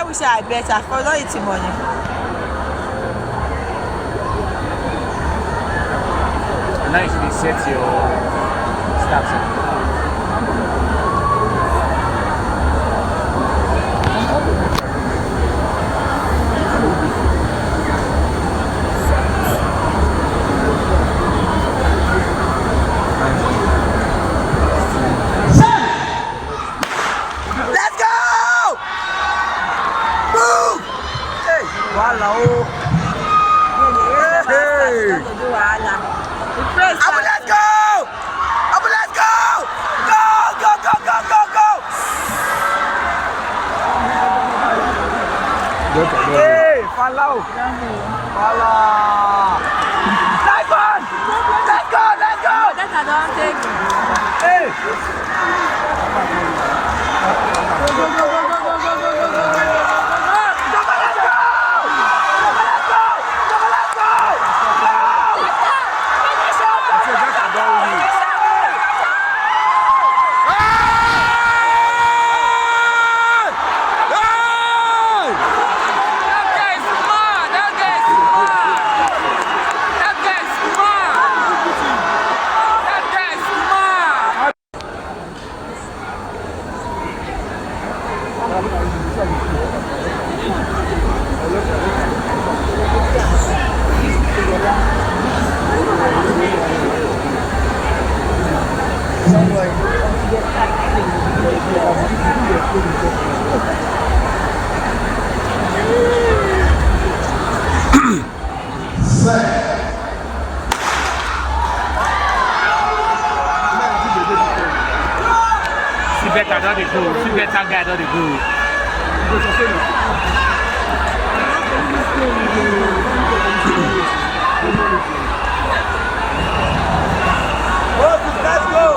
wish I better for not eating money. Now you should set your stats. Hey, follow. Follow. Let's go. Let's go. Let's go. That's I don't take. Hey. Go, go, go, go, go, go, go, go, go, go. See better than the goal. See better guy than the goal. Let's go.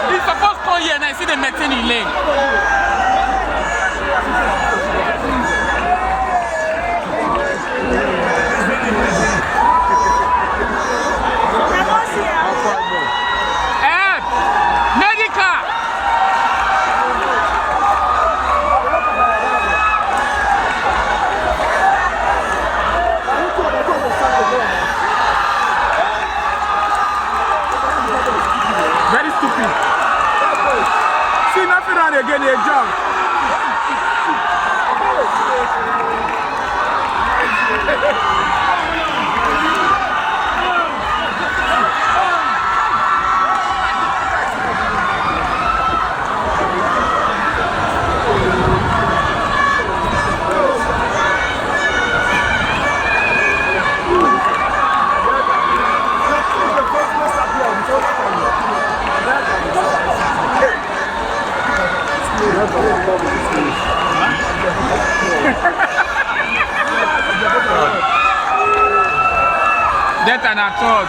He's supposed to come here and I see them maintaining lane. Again, they jump. That's an third.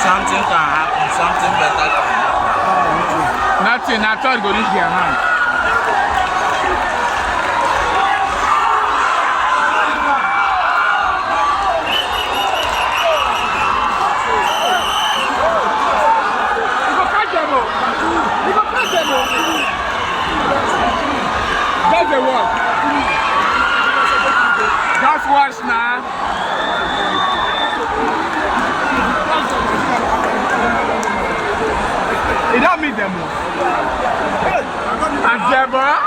Something can happen, something better can happen. Nothing, I thought go reach their hand. That's the work. Just watch now. It don't meet them. And Deborah.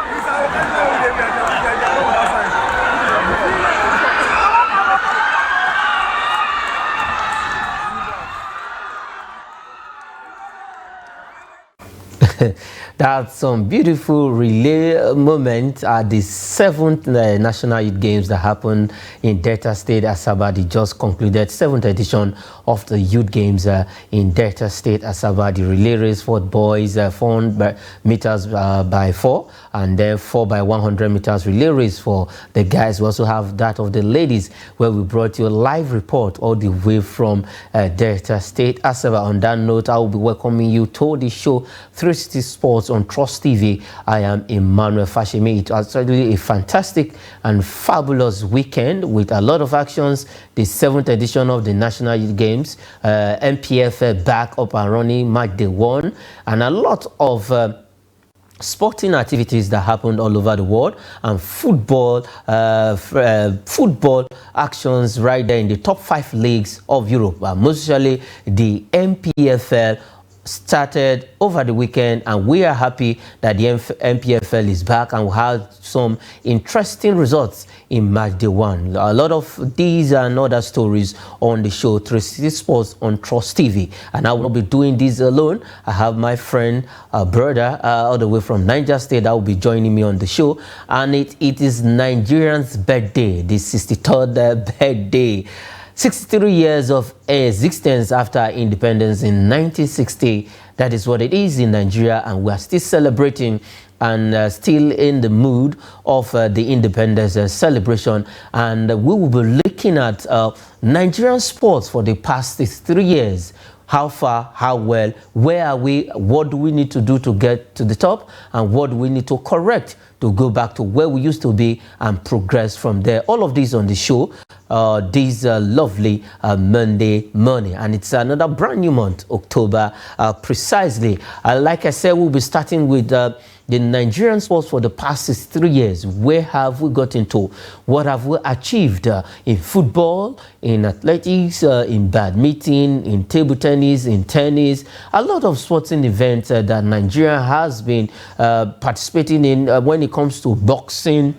That's some beautiful relay moment at the 7th National Youth Games that happened in Delta State, Asaba. The just concluded 7th edition of the Youth Games in Delta State, Asaba. The relay race for boys, 400 meters by 4, and then 4 by 100 meters relay race for the guys. We also have that of the ladies, where we brought you a live report all the way from Delta State, Asaba. On that note, I will be welcoming you to the show 360 Sports on Trust TV. I am Emmanuel Fashimi. It was really a fantastic and fabulous weekend with a lot of actions. The 7th edition of the National Youth Games, MPF back up and running, match day 1, and a lot of sporting activities that happened all over the world, and football actions right there in the top 5 leagues of Europe, mostly the MPFL started over the weekend, and we are happy that the MPFL is back, and we had some interesting results in match day 1. A lot of these and other stories on the show 360 Sports on Trust TV, and I will be doing this alone. I have my friend, brother, all the way from Niger State, that will be joining me on the show, and it is Nigerian's birthday, the 63rd birthday. 63 years of existence after independence in 1960. That is what it is in Nigeria, and we are still celebrating and still in the mood of the independence celebration. And we will be looking at Nigerian sports for the past 63 years. How far, how well, where are we, what do we need to do to get to the top, and what do we need to correct to go back to where we used to be and progress from there. All of these on the show this lovely Monday morning, and it's another brand new month, October precisely. Like I said, we'll be starting with the Nigerian sports for the past 63 years. Where have we gotten to? What have we achieved in football, in athletics, in badminton, in table tennis, in tennis? A lot of sporting events that Nigeria has been participating in when it comes to boxing,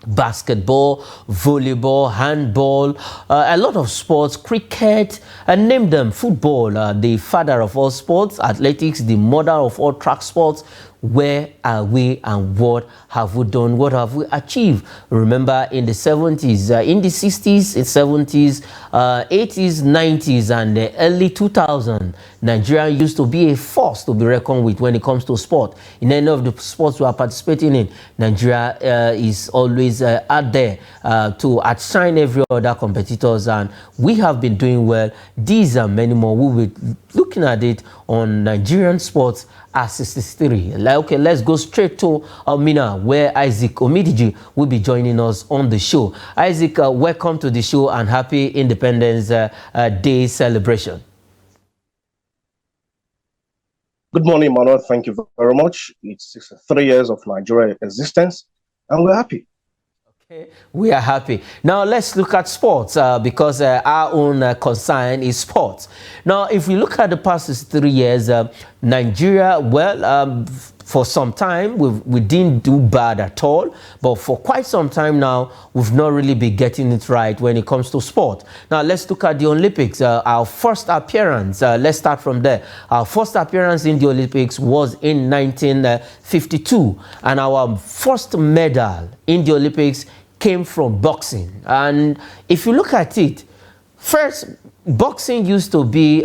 basketball, volleyball, handball, a lot of sports, cricket, and name them, football, the father of all sports, athletics, the mother of all track sports. Where are we, and what have we done? What have we achieved? Remember, in the 70s, in the 60s, 70s, 80s, 90s, and the early 2000s, Nigeria used to be a force to be reckoned with when it comes to sport. In any of the sports we are participating in, Nigeria is always out there to outshine every other competitors, and we have been doing well. These and many more. We'll be looking at it on Nigerian sports at 63. Okay, let's go straight to Mina, where Isaac Omidiji will be joining us on the show. Isaac, welcome to the show and happy Independence Day celebration. Good morning, Manuel. Thank you very much. It's 63 years of Nigeria existence, and we're happy. Okay, we are happy. Now let's look at sports because our own concern is sports. Now, if we look at the past 3 years, Nigeria, well, for some time we didn't do bad at all, but for quite some time now we've not really been getting it right when it comes to sport. Now let's look at the Olympics. Our first appearance, let's start from there. Our first appearance in the Olympics was in 1952, and our first medal in the Olympics came from boxing. And if you look at it, first, boxing used to be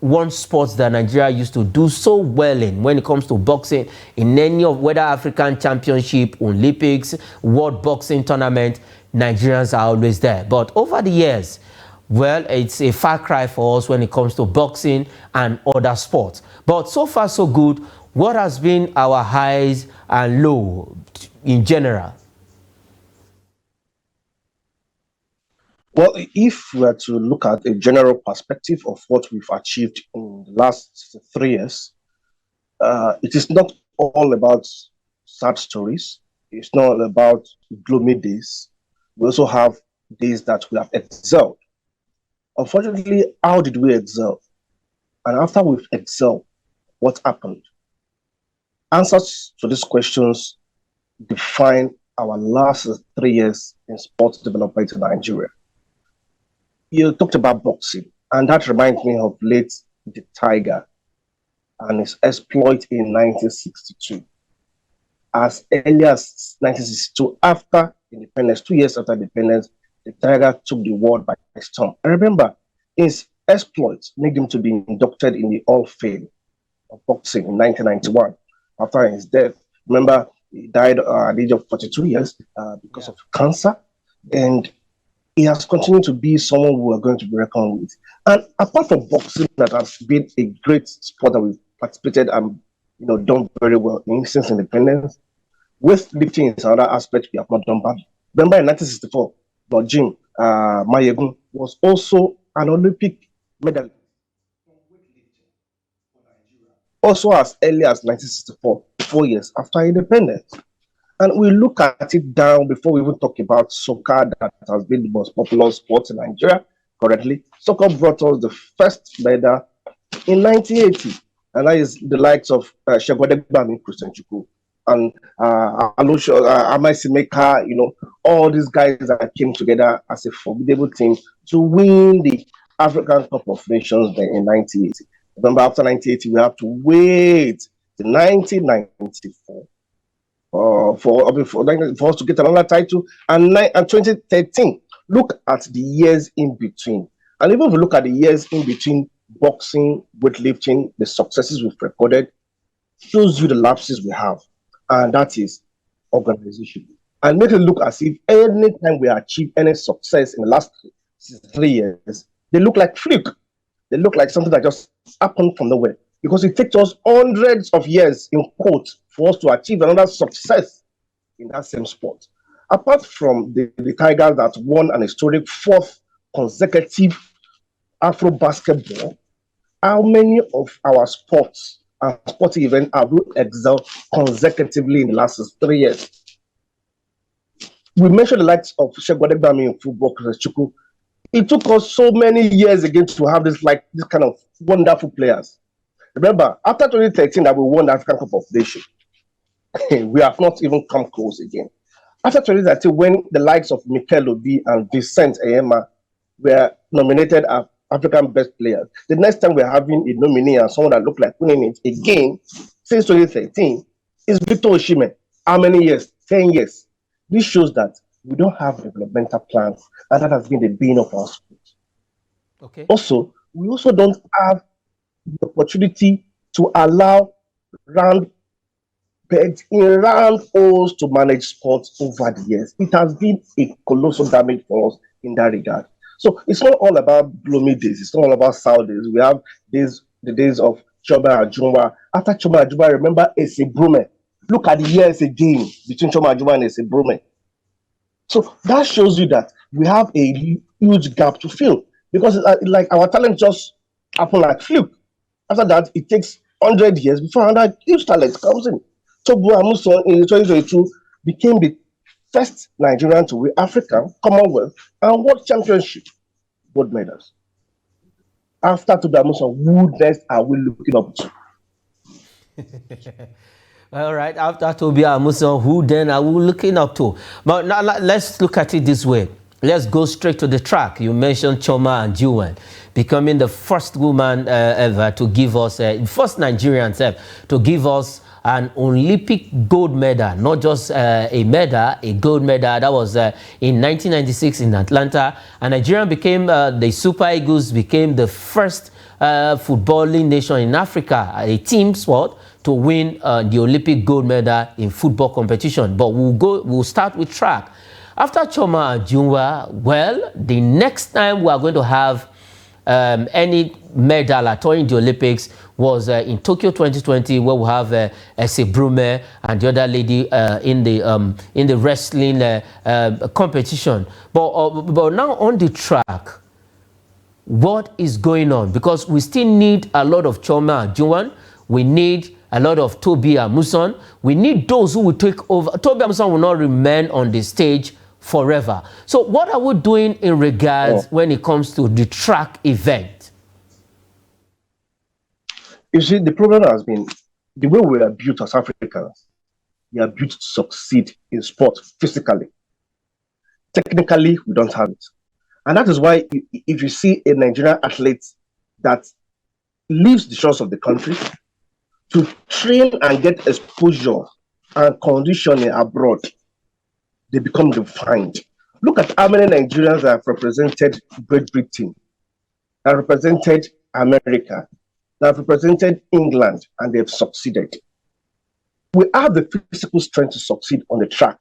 one sport that Nigeria used to do so well in when it comes to boxing. In any of, whether African Championship, Olympics, World Boxing Tournament, Nigerians are always there. But over the years, well, it's a far cry for us when it comes to boxing and other sports. But so far, so good. What has been our highs and lows in general? Well, if we are to look at a general perspective of what we've achieved in the last 3 years, it is not all about sad stories. It's not all about gloomy days. We also have days that we have excelled. Unfortunately, how did we excel? And after we've excelled, what happened? Answers to these questions define our last 3 years in sports development in Nigeria. You talked about boxing, and that reminds me of late the Tiger. and his exploit in 1962. As early as 1962, after independence, 2 years after independence, the Tiger took the world by storm. I remember his exploits made him to be inducted in the Hall of Fame of boxing in 1991 after his death. Remember, he died at the age of 42 years because of cancer, and he has continued to be someone we are going to be reckoned with. And apart from boxing, that has been a great sport that we've participated and done very well in since independence, weightlifting is another aspect we have not done bad. Remember in 1964, Jim Mayegun was also an Olympic medalist. Also as early as 1964, 4 years after independence. And we look at it down before we even talk about soccer, that has been the most popular sport in Nigeria currently. Soccer brought us the first medal in 1980, and that is the likes of Segun Odegbami, Christian Chukwu, and Amaisi Meka, all these guys that came together as a formidable team to win the African Cup of Nations in 1980. Remember, after 1980, we have to wait till 1994 for us to get another title, and 2013. Look at the years in between. And even if we look at the years in between boxing, weightlifting, the successes we've recorded, shows you the lapses we have. And that is organization. And make it look as if any time we achieve any success in the last 3 years, they look like fluke. They look like something that just happened from nowhere. Because it takes us hundreds of years, in quotes, for us to achieve another success in that same sport. Apart from the Tigers that won an historic 4th consecutive Afro basketball, how many of our sports and sporting events have we excelled consecutively in the last 3 years? We mentioned the likes of Segun Odegbami in football, Christian Chukwu. It took us so many years again to have this kind of wonderful players. Remember, after 2013 that we won the African Cup of Nations, we have not even come close again. After 2013, when the likes of Mikel Obi and Vincent Eyema were nominated as African best players, the next time we're having a nominee and someone that looked like winning it again since 2013 is Victor Osimhen. How many years? 10 years. This shows that we don't have developmental plans, and that has been the bane of our sport. Okay. Also, we also don't have the opportunity to allow round holes to manage sports over the years. It has been a colossal damage for us in that regard. So it's not all about gloomy days. It's not all about sour days. We have the days of Choma Ajunwa. After Choma Ajunwa, remember Ese Brume. Look at the years again between Choma Ajunwa and Ese Brume. So that shows you that we have a huge gap to fill, because like our talent just happened like fluke. After that, it takes 100 years before another huge talent comes in. Tobu Amuson in 2022 became the first Nigerian to win African, Commonwealth, and World Championship gold medals. After Tobu Amuson, who next are we looking up to? All right, after Tobi Amuson, who then are we looking up to? But now let's look at it this way. Let's go straight to the track. You mentioned Chioma Ajunwa becoming the first woman ever to give us, first Nigerian to give us an Olympic gold medal, not just a medal, a gold medal. That was in 1996 in Atlanta. And Nigeria became, the Super Eagles became the first footballing nation in Africa, a team sport, to win the Olympic gold medal in football competition. But we'll start with track. After Chioma Ajunwa, well, the next time we are going to have any medal at all in the Olympics was in Tokyo 2020, where we have Ese Brume and the other lady in the wrestling competition. But now on the track, what is going on? Because we still need a lot of Chioma Ajunwa. We need a lot of Tobi Amuson. We need those who will take over. Tobi Amuson will not remain on the stage forever. So what are we doing in regards when it comes to the track event? You see, the problem has been the way we are built as Africans. We are built to succeed in sport physically. Technically, we don't have it. And that is why if you see a Nigerian athlete that leaves the shores of the country, to train and get exposure and conditioning abroad, they become defined. Look at how many Nigerians have represented Great Britain, have represented America, have represented England, and they've succeeded. We have the physical strength to succeed on the track,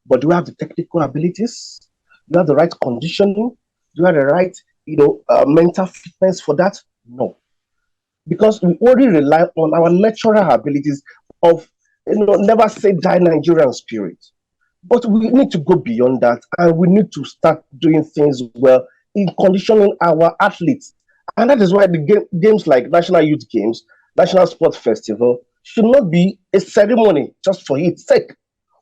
but do we have the technical abilities? Do we have the right conditioning? Do we have the right, mental fitness for that? No, because we only rely on our natural abilities of, never say die Nigerian spirit. But we need to go beyond that, and we need to start doing things well in conditioning our athletes. And that is why the games like National Youth Games, National Sports Festival should not be a ceremony just for its sake.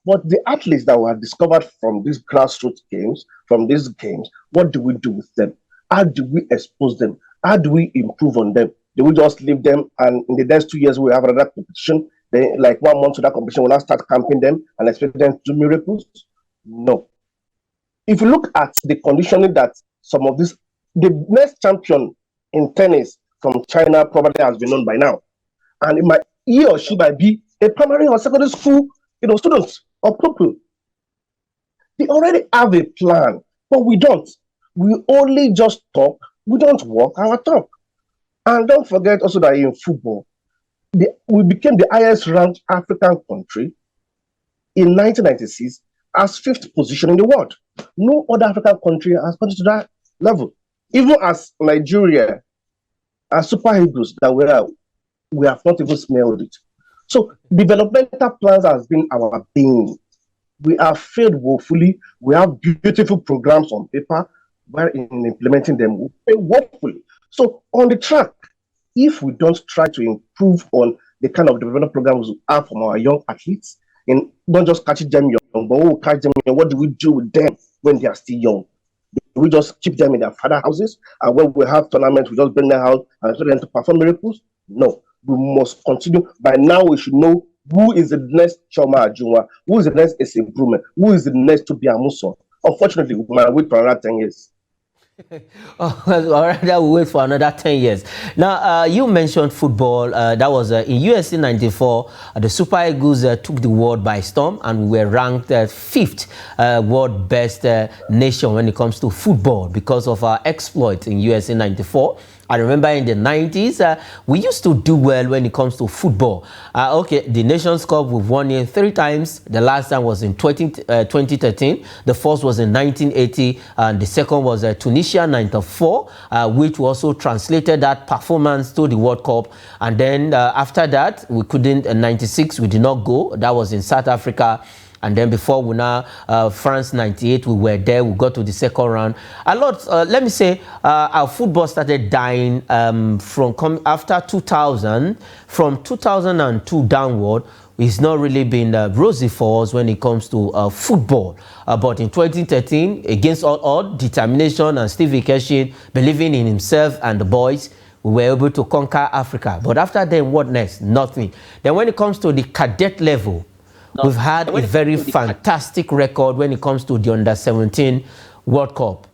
But the athletes that were discovered from these grassroots games, from these games, what do we do with them? How do we expose them? How do we improve on them? Do we just leave them and in the next 2 years we have another competition? Then, like 1 month to that competition, we'll now start camping them and expect them to do miracles? No. If you look at the conditioning that some of this, the next champion in tennis from China probably has been known by now. And he or she might be a primary or secondary school, students or pupil. They already have a plan, but we don't. We only just talk. We don't walk our talk. And don't forget also that in football, we became the highest ranked African country in 1996 as 5th position in the world. No other African country has gone to that level. Even as Nigeria, as Super Eagles that we have not even smelled it. So developmental plans has been our bane. We have failed woefully. We have beautiful programs on paper, where in implementing them we fail woefully. So on the track, if we don't try to improve on the kind of development programs we have from our young athletes, and not just catch them young, but we'll catch them young, what do we do with them when they are still young? Do we just keep them in their father houses? And when we have tournaments, we just bring them out and tell them to perform miracles? No, we must continue. By now, we should know who is the next Choma Ajunwa, who is the next Ese Brume, who is the next Tobi Amuso. Unfortunately, we might wait for another 10 years. Oh, well, all right, we'll wait for another 10 years. Now, you mentioned football. That was in USC 94. The Super Eagles took the world by storm, and we were ranked 5th world best nation when it comes to football because of our exploits in USC 94. I remember in the 90s, we used to do well when it comes to football. Okay, the Nations Cup, we've won it 3 times. The last time was in 2013. The first was in 1980, and the second was Tunisia 94, which also translated that performance to the World Cup. And then after that, we couldn't, 96, we did not go. That was in South Africa. And then before we now, France 98, we were there, we got to the second round. A lot, let me say, our football started dying after 2000. From 2002 downward, it's not really been rosy for us when it comes to football. But in 2013, against all determination and Steve Ikeshin believing in himself and the boys, we were able to conquer Africa. But after then, what next? Nothing. Then when it comes to the cadet level, we've had a very fantastic record when it comes to the Under-17 World Cup.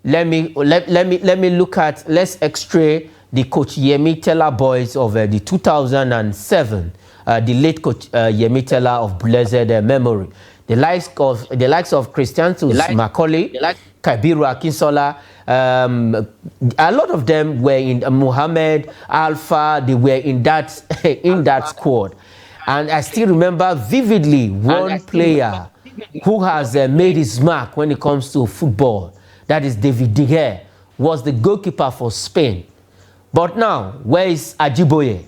Let me look at, let's x-ray the Coach Yemi Teller boys of the 2007, the late Coach Yemi Teller of blessed memory. The likes of Christiantus Macaulay, Kabiru Akinsola, a lot of them were in Mohamed Alpha. They were in that squad. And I still remember vividly one player who has made his mark when it comes to football. That is David De Gea, was the goalkeeper for Spain. But now, where is Ajiboye?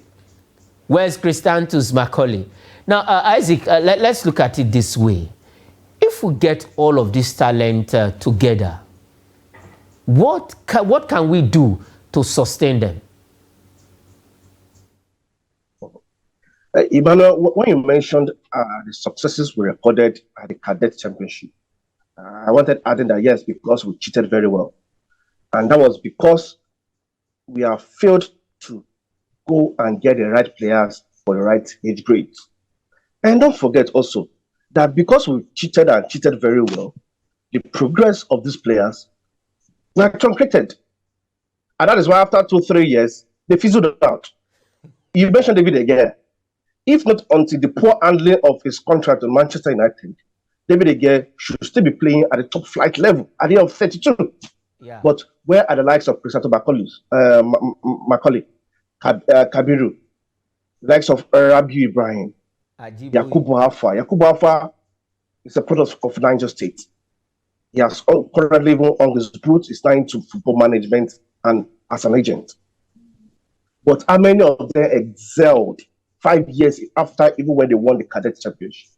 Where is Christiantus Macaulay? Now, Isaac, let's look at it this way. If we get all of this talent together, what can we do to sustain them? Emmanuel, when you mentioned the successes we recorded at the Cadet Championship, I wanted adding that yes, because we cheated very well. And that was because we have failed to go and get the right players for the right age grades. And don't forget also that because we cheated and cheated very well, the progress of these players were truncated. And that is why after 2-3 years, they fizzled out. You mentioned David again. If not until the poor handling of his contract with Manchester United, David De Gea should still be playing at the top flight level at the age of 32. Yeah. But where are the likes of Cristiano Macaulay, Kabiru, likes of Rabiu Ibrahim, Yakubu Alpha? Yakubu Alpha is a product of Niger State. He has currently even on his boots, he's signed to football management and as an agent. But how many of them excelled 5 years after, even when they won the cadet championship?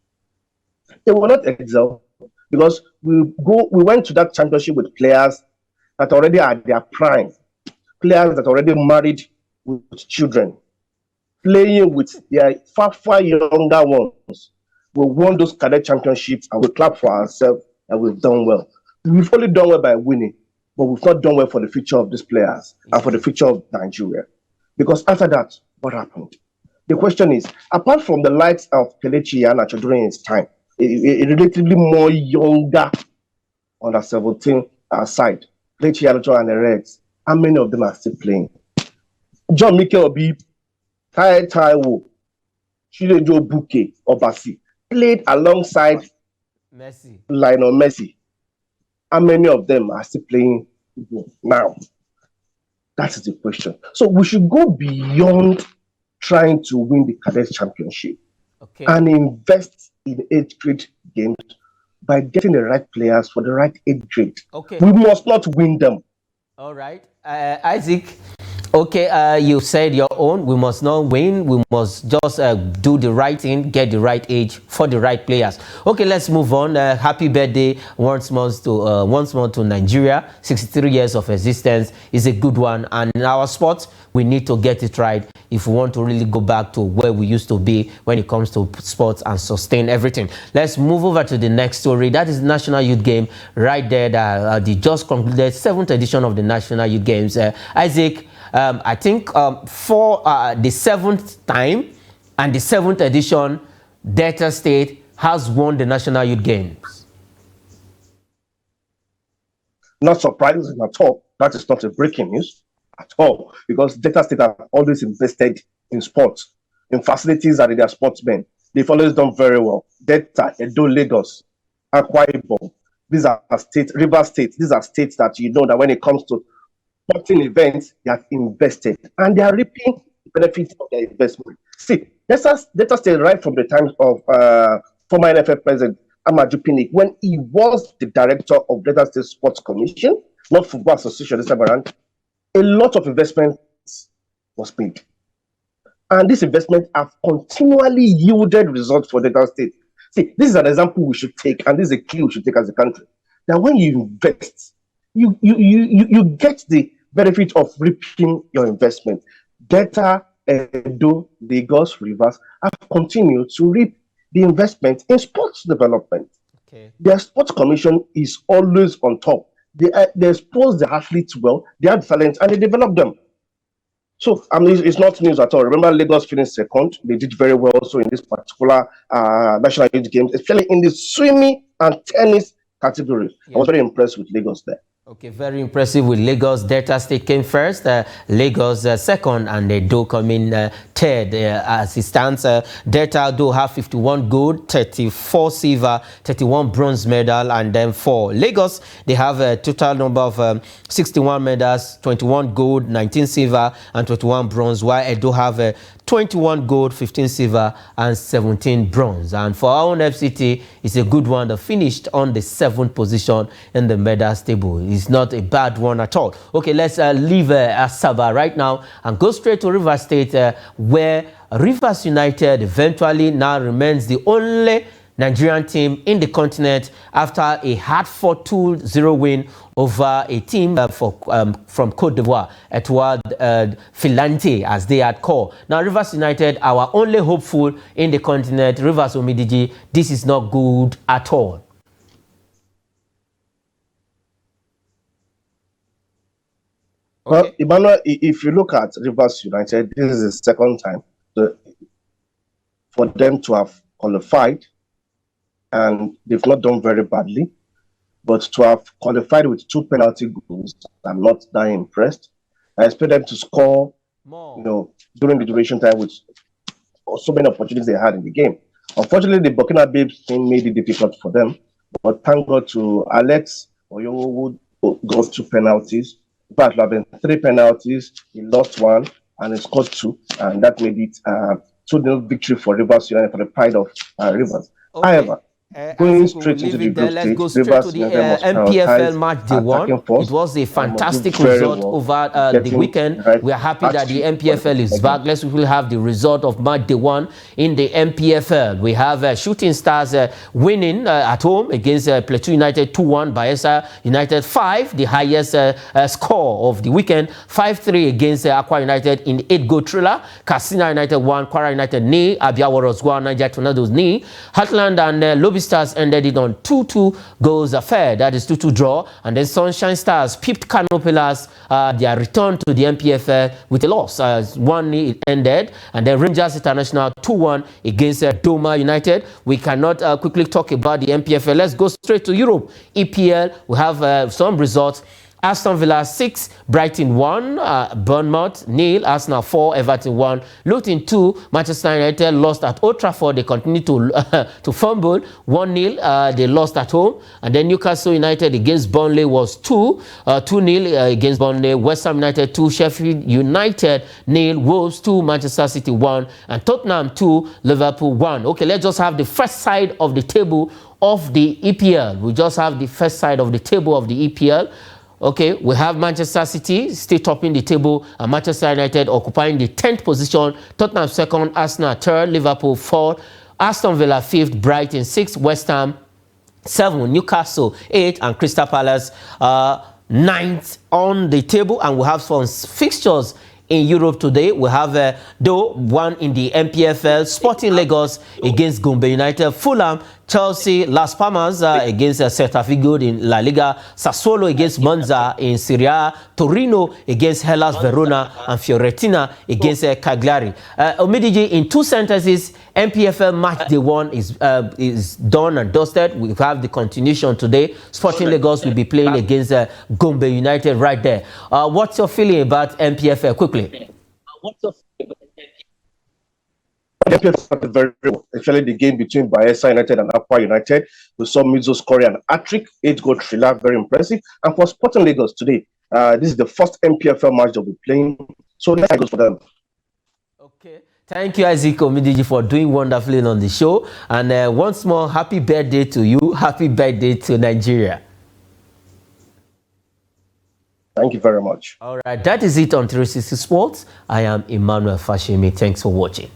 They will not excel because we went to that championship with players that already are at their prime, players that already married with children, playing with their far younger ones. We won those cadet championships and we clap for ourselves and we've done well. We've only done well by winning, but we've not done well for the future of these players and for the future of Nigeria. Because after that, what happened? The question is, apart from the likes of Kelechi Iheanacho during his time, a relatively more younger under 17 side, Kelechi Iheanacho and the Reds, how many of them are still playing? John Mikel Obi, Tai Taiwo, Chinedu Buke, Obasi played alongside Lionel Messi. How many of them are still playing now? That is the question. So we should go beyond trying to win the cadet championship and invest in age grade games by getting the right players for the right age grade. We must not win them. All right. Isaac, you said your own. We must not win. We must just do the right thing, get the right age for the right players. Okay, let's move on. Happy birthday once more to Nigeria. 63 years of existence is a good one. And in our sport, we need to get it right if we want to really go back to where we used to be when it comes to sports and sustain everything. Let's move over to the next story. That is the National Youth Game right there. The just concluded 7th edition of the National Youth Games. Isaac, I think for the 7th time and the 7th edition, Delta State has won the National Youth Games. Not surprising at all. That is not a breaking news at all, because Delta State have always invested in sports, in facilities that are their sportsmen. They've always done very well. Delta, Edo, Lagos, Akwa Ibom, these are states, River States, these are states that you know that when it comes to sporting events, they have invested and they are reaping the benefits of their investment. See, let us stay right from the times of former NFL president Amaju Pinnick, when he was the director of Delta State Sports Commission, not Football Association this time around. A lot of investment was made, and this investment have continually yielded results for Delta State. See, this is an example we should take, and this is a key we should take as a country. That when you invest, you get the benefit of reaping your investment. Delta, Edo, Lagos, Rivers have continued to reap the investment in sports development. Their sports commission is always on top. They expose the athletes well, they have talent, and they develop them. So, it's not news at all. Remember, Lagos finished second. They did very well also in this particular National Youth Games, especially in the swimming and tennis category. I was very impressed with Lagos there. Okay, very impressive with Lagos. Delta State came first, Lagos second, and Edo coming third as it stands. Delta do have 51 gold, 34 silver, 31 bronze medal, and then for Lagos, they have a total number of 61 medals, 21 gold, 19 silver, and 21 bronze, while Edo have 21 gold, 15 silver, and 17 bronze. And for our own FCT, it's a good one that finished on the 7th position in the medals table. It's not a bad one at all. Okay, let's leave Asaba right now and go straight to Rivers State, where Rivers United eventually now remains the only Nigerian team in the continent after a hard-fought 2-0 win over a team from Cote d'Ivoire, Etoile Filante, as they had called. Now, Rivers United, our only hopeful in the continent, Rivers Omidiji, this is not good at all. Well, Emmanuel, if you look at Rivers United, this is the second time for them to have qualified, and they've not done very badly. But to have qualified with 2 penalty goals, I'm not that impressed. I expect them to score more, during the duration time with so many opportunities they had in the game. Unfortunately, the Burkina Babes thing made it difficult for them. But thank God to Alex Oyo, who got 2 penalties. In fact, there have been 3 penalties. He lost 1 and he scored 2, and that made it 2-0 victory for Rivers United, for the pride of Rivers. Okay. However, going straight into the group let's go stage, straight to the MPFL match day 1. It was a fantastic result over the weekend. We are happy that the MPFL is back. Let's quickly have the result of match day 1 in the MPFL. We have Shooting Stars winning at home against Plateau United 2-1, Bayelsa United 5, the highest score of the weekend, 5-3 against Akwa United in 8-goal thriller. Katsina United 1, Kwara United 0, Abia Warriors 1, Niger Tornadoes 0. Heartland and Lobby Stars ended it on 2-2 goals affair, that is 2-2 draw, and then Sunshine Stars pipped Kano Pillars their return to the MPFL with a loss. 1-0 it ended, and then Rangers International 2-1 against Doma United. We cannot quickly talk about the MPFL. Let's go straight to Europe. EPL, we have some results. Aston Villa 6, Brighton 1, Bournemouth 0, Arsenal 4, Everton 1, Luton 2, Manchester United lost at Old Trafford. They continue to fumble 1-0. They lost at home, and then Newcastle United against Burnley was 2-0 against Burnley. West Ham United 2, Sheffield United 0, Wolves 2, Manchester City 1, and Tottenham 2, Liverpool 1. Okay, let's just have the first side of the table of the EPL. We just have the first side of the table of the EPL. Okay, we have Manchester City still topping the table, and Manchester United occupying the 10th position, Tottenham 2nd, Arsenal 3rd, Liverpool 4th, Aston Villa 5th, Brighton 6th, West Ham 7th, Newcastle 8th, and Crystal Palace 9th on the table. And we have some fixtures in Europe today. We have though one in the MPFL, Sporting Lagos against Gombe United, Fulham, Chelsea, Las Palmas against Celta Vigo in La Liga, Sassuolo against Monza in Serie A, Torino against Hellas Verona, and Fiorentina against Cagliari. Omidiji, in 2 sentences, MPFL match day 1 is done and dusted. We have the continuation today. Sporting Lagos will be playing against Gombe United right there. What's your feeling about MPFL quickly? MPFL started very well, especially the game between Bayelsa United and Akwa United. We saw Mizo scoring an hat-trick, 8-goal thriller, very impressive. And for Sporting Lagos today, this is the first MPFL match they'll be playing, so let's go for them. Okay, thank you, Isaac Omidiji, for doing wonderfully on the show. And once more, happy birthday to you. Happy birthday to Nigeria. Thank you very much. All right, that is it on 360 Sports. I am Emmanuel Fashimi. Thanks for watching.